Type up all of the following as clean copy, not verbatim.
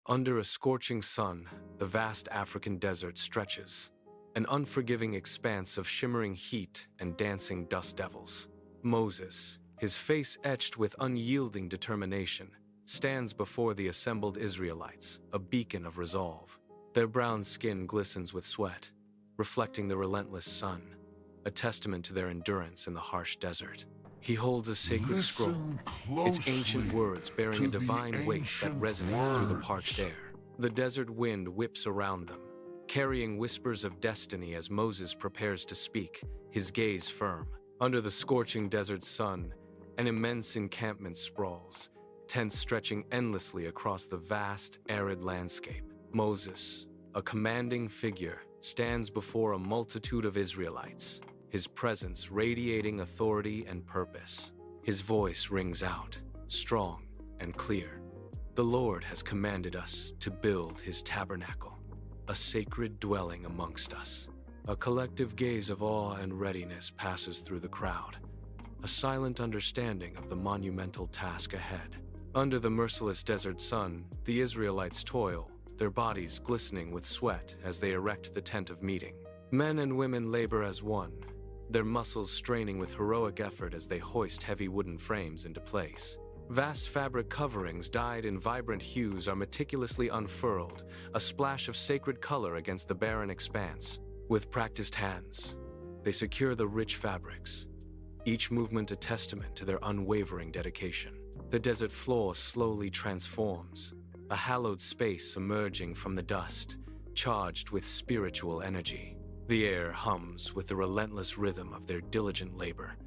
Under a scorching sun, the vast African desert stretches, an unforgiving expanse of shimmering heat and dancing dust devils. Moses, his face etched with unyielding determination, stands before the assembled Israelites, a beacon of resolve. Their brown skin glistens with sweat, reflecting the relentless sun, a testament to their endurance in the harsh desert. He holds a sacred scroll, its ancient words bearing a divine weight that resonates through the parched air. The desert wind whips around them, carrying whispers of destiny as Moses prepares to speak, his gaze firm. Under the scorching desert sun, an immense encampment sprawls, tents stretching endlessly across the vast, arid landscape. Moses, a commanding figure, stands before a multitude of Israelites, his presence radiating authority and purpose. His voice rings out, strong and clear. The Lord has commanded us to build his tabernacle, a sacred dwelling amongst us. A collective gaze of awe and readiness passes through the crowd, a silent understanding of the monumental task ahead. Under the merciless desert sun, the Israelites toil, their bodies glistening with sweat as they erect the tent of meeting. Men and women labor as one, their muscles straining with heroic effort as they hoist heavy wooden frames into place. Vast fabric coverings dyed in vibrant hues are meticulously unfurled, a splash of sacred color against the barren expanse. With practiced hands, they secure the rich fabrics, each movement a testament to their unwavering dedication. The desert floor slowly transforms, a hallowed space emerging from the dust, charged with spiritual energy. The air hums with the relentless rhythm of their diligent labor,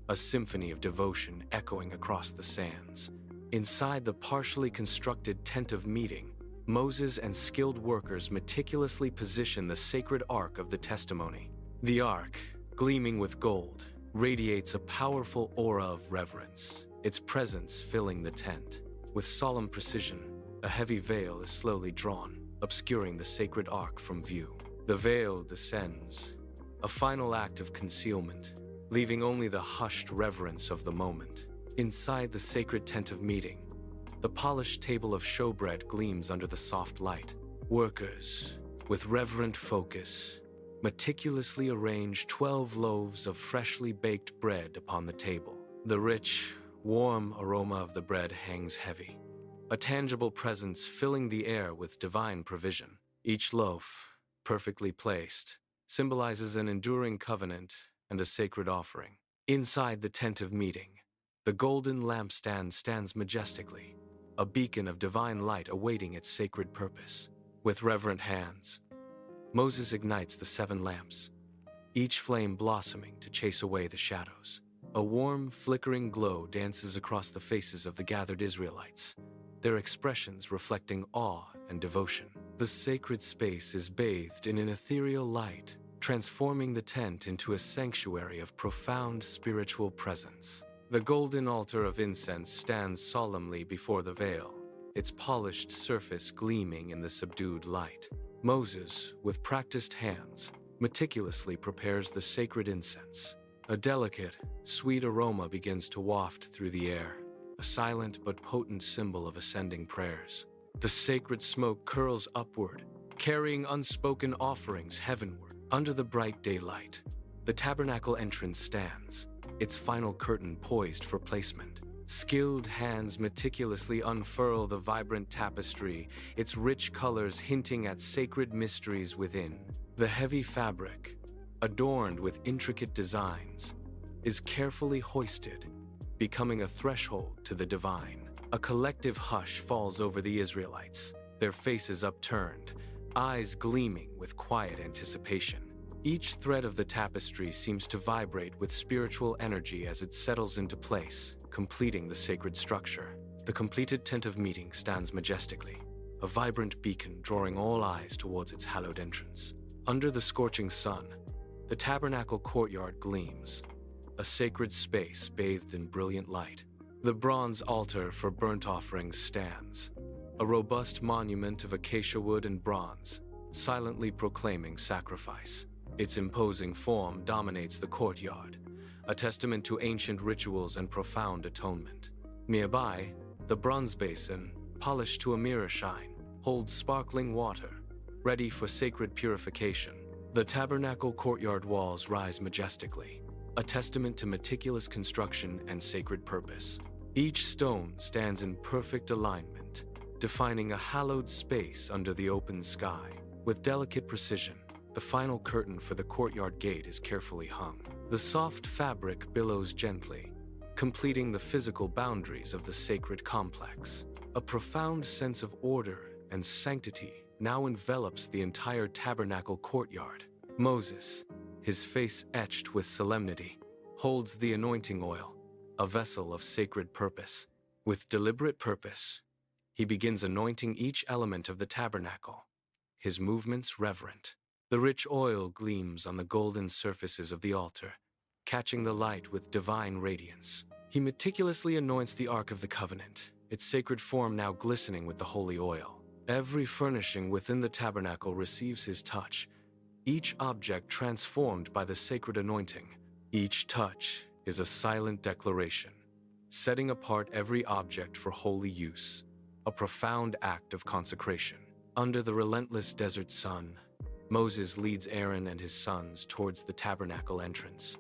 a symphony of devotion echoing across the sands. Inside the partially constructed tent of meeting, Moses and skilled workers meticulously position the sacred Ark of the Testimony. The Ark, gleaming with gold, radiates a powerful aura of reverence, its presence filling the tent. With solemn precision, a heavy veil is slowly drawn, obscuring the sacred Ark from view. The veil descends, a final act of concealment, leaving only the hushed reverence of the moment. Inside the sacred tent of meeting, the polished table of showbread gleams under the soft light. Workers, with reverent focus, meticulously arrange 12 loaves of freshly baked bread upon the table. The rich, warm aroma of the bread hangs heavy, a tangible presence filling the air with divine provision. Each loaf, perfectly placed, symbolizes an enduring covenant and a sacred offering. Inside the tent of meeting, the golden lampstand stands majestically, a beacon of divine light awaiting its sacred purpose. With reverent hands, Moses ignites the 7 lamps, each flame blossoming to chase away the shadows. A warm, flickering glow dances across the faces of the gathered Israelites, their expressions reflecting awe and devotion. The sacred space is bathed in an ethereal light, transforming the tent into a sanctuary of profound spiritual presence. The golden altar of incense stands solemnly before the veil, its polished surface gleaming in the subdued light. Moses, with practiced hands, meticulously prepares the sacred incense. A delicate, sweet aroma begins to waft through the air, a silent but potent symbol of ascending prayers. The sacred smoke curls upward, carrying unspoken offerings heavenward. Under the bright daylight, the tabernacle entrance stands, its final curtain poised for placement. Skilled hands meticulously unfurl the vibrant tapestry, its rich colors hinting at sacred mysteries within. The heavy fabric, adorned with intricate designs, is carefully hoisted, becoming a threshold to the divine. A collective hush falls over the Israelites, their faces upturned, eyes gleaming with quiet anticipation. Each thread of the tapestry seems to vibrate with spiritual energy as it settles into place, completing the sacred structure. The completed tent of meeting stands majestically, a vibrant beacon drawing all eyes towards its hallowed entrance. Under the scorching sun, the tabernacle courtyard gleams, a sacred space bathed in brilliant light. The bronze altar for burnt offerings stands, a robust monument of acacia wood and bronze, silently proclaiming sacrifice. Its imposing form dominates the courtyard, a testament to ancient rituals and profound atonement. Nearby, the bronze basin, polished to a mirror shine, holds sparkling water, ready for sacred purification. The tabernacle courtyard walls rise majestically, a testament to meticulous construction and sacred purpose. Each stone stands in perfect alignment, defining a hallowed space under the open sky. With delicate precision, the final curtain for the courtyard gate is carefully hung. The soft fabric billows gently, completing the physical boundaries of the sacred complex. A profound sense of order and sanctity now envelops the entire tabernacle courtyard. Moses, his face etched with solemnity, holds the anointing oil, a vessel of sacred purpose. With deliberate purpose, he begins anointing each element of the tabernacle, his movements reverent. The rich oil gleams on the golden surfaces of the altar, catching the light with divine radiance. He meticulously anoints the Ark of the Covenant, its sacred form now glistening with the holy oil. Every furnishing within the tabernacle receives his touch, each object transformed by the sacred anointing. Each touch is a silent declaration, setting apart every object for holy use, a profound act of consecration. Under the relentless desert sun, Moses leads Aaron and his sons towards the tabernacle entrance,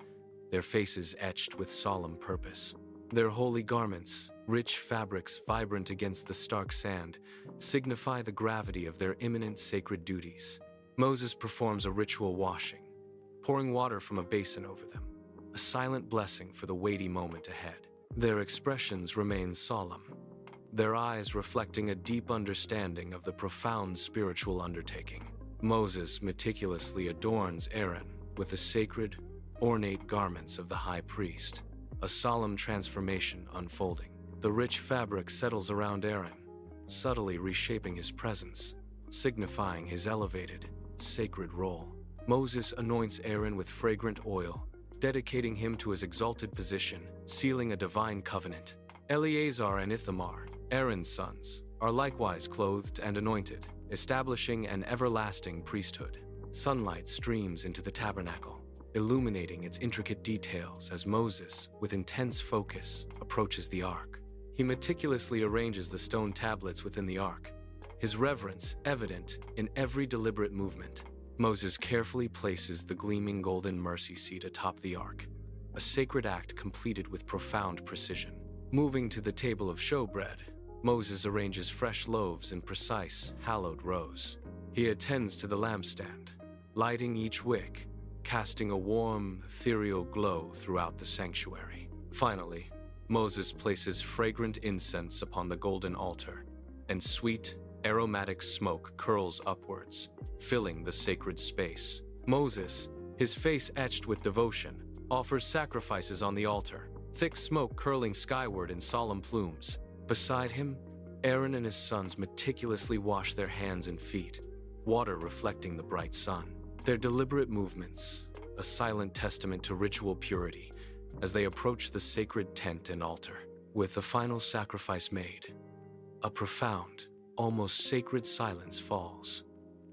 their faces etched with solemn purpose. Their holy garments, rich fabrics vibrant against the stark sand, signify the gravity of their imminent sacred duties. Moses performs a ritual washing, pouring water from a basin over them, a silent blessing for the weighty moment ahead. Their expressions remain solemn, their eyes reflecting a deep understanding of the profound spiritual undertaking. Moses meticulously adorns Aaron with the sacred, ornate garments of the high priest, a solemn transformation unfolding. The rich fabric settles around Aaron, subtly reshaping his presence, signifying his elevated, sacred role. Moses anoints Aaron with fragrant oil, dedicating him to his exalted position, sealing a divine covenant. Eleazar and Ithamar, Aaron's sons, are likewise clothed and anointed, establishing an everlasting priesthood. Sunlight streams into the tabernacle, illuminating its intricate details as Moses, with intense focus, approaches the ark. He meticulously arranges the stone tablets within the ark, his reverence evident in every deliberate movement. Moses carefully places the gleaming golden mercy seat atop the ark, a sacred act completed with profound precision. Moving to the table of showbread, Moses arranges fresh loaves in precise, hallowed rows. He attends to the lampstand, lighting each wick, casting a warm, ethereal glow throughout the sanctuary. Finally, Moses places fragrant incense upon the golden altar, and sweet, aromatic smoke curls upwards, filling the sacred space. Moses, his face etched with devotion, offers sacrifices on the altar, thick smoke curling skyward in solemn plumes. Beside him, Aaron and his sons meticulously wash their hands and feet, water reflecting the bright sun. Their deliberate movements, a silent testament to ritual purity, as they approach the sacred tent and altar. With the final sacrifice made, a profound, almost sacred silence falls,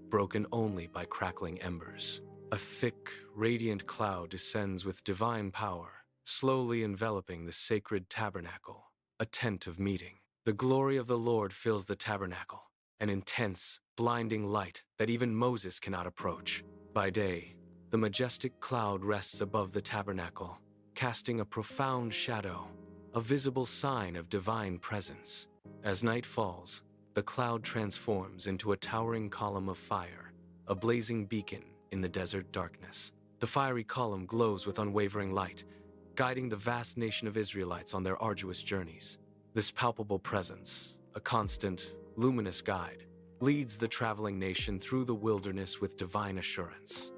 broken only by crackling embers. A thick, radiant cloud descends with divine power, slowly enveloping the sacred tabernacle, a tent of meeting. The glory of the Lord fills the tabernacle, an intense, blinding light that even Moses cannot approach. By day, the majestic cloud rests above the tabernacle, casting a profound shadow, a visible sign of divine presence. As night falls, the cloud transforms into a towering column of fire, a blazing beacon in the desert darkness. The fiery column glows with unwavering light, guiding the vast nation of Israelites on their arduous journeys. This palpable presence, a constant, luminous guide, leads the traveling nation through the wilderness with divine assurance.